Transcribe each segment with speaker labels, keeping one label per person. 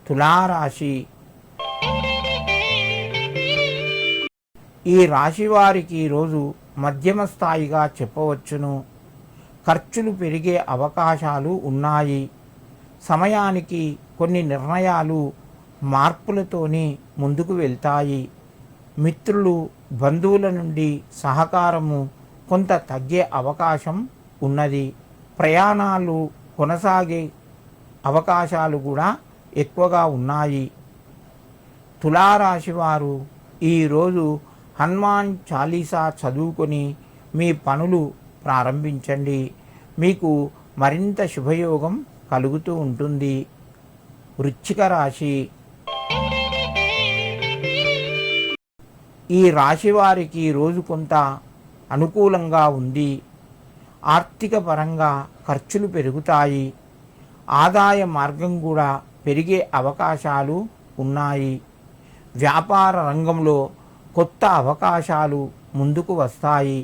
Speaker 1: తులారాశి. ఈ రాశి వారికి ఈరోజు మధ్యమ స్థాయిగా చెప్పవచ్చును. ఖర్చులు పెరిగే అవకాశాలు ఉన్నాయి. సమయానికి కొన్ని నిర్ణయాలు మార్పులతోనే ముందుకు వెళ్తాయి. మిత్రులు, బంధువుల నుండి సహకారము కొంత తగ్గే అవకాశం ఉన్నది. ప్రయాణాలు కొనసాగే అవకాశాలు కూడా ఎక్కువగా ఉన్నాయి. తులారాశి వారు ఈరోజు హనుమాన్ చాలీసా చదువుకొని మీ పనులు ప్రారంభించండి. మీకు మరింత శుభయోగం కలుగుతూ ఉంటుంది. వృశ్చిక రాశి. ఈ రాశి వారికి రోజు కొంత అనుకూలంగా ఉంది. ఆర్థిక పరంగా ఖర్చులు పెరుగుతాయి. ఆదాయ మార్గం కూడా పెరిగే అవకాశాలు ఉన్నాయి. వ్యాపార రంగంలో కొత్త అవకాశాలు ముందుకు వస్తాయి.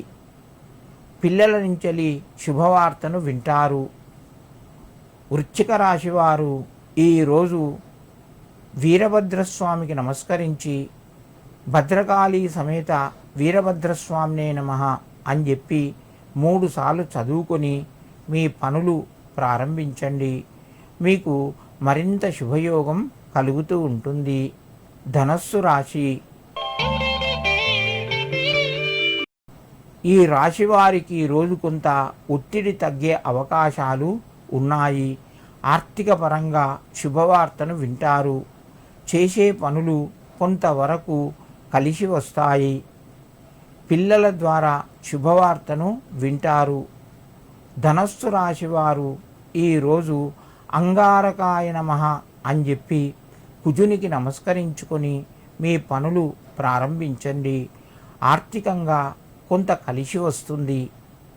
Speaker 1: పిల్లల నుంచి శుభవార్తను వింటారు. వృశ్చిక రాశి వారు ఈరోజు వీరభద్రస్వామికి నమస్కరించి భద్రకాళీ సమేత వీరభద్రస్వామినే నమః అని చెప్పి 3 సార్లు చదువుకొని మీ పనులు ప్రారంభించండి. మీకు మరింత శుభయోగం కలుగుతూ ఉంటుంది. ధనస్సు రాశి. ఈ రాశి వారికి రోజు కొంత ఒత్తిడి తగ్గే అవకాశాలు ఉన్నాయి. ఆర్థిక పరంగా శుభవార్తను వింటారు. చేసే పనులు కొంతవరకు కలిసి వస్తాయి. పిల్లల ద్వారా శుభవార్తను వింటారు. ధనస్సు రాశి వారు ఈరోజు అంగారకాయ నమః అని చెప్పి కుజునికి నమస్కరించుకొని మీ పనులు ప్రారంభించండి. ఆర్థికంగా కొంత కలిసి వస్తుంది.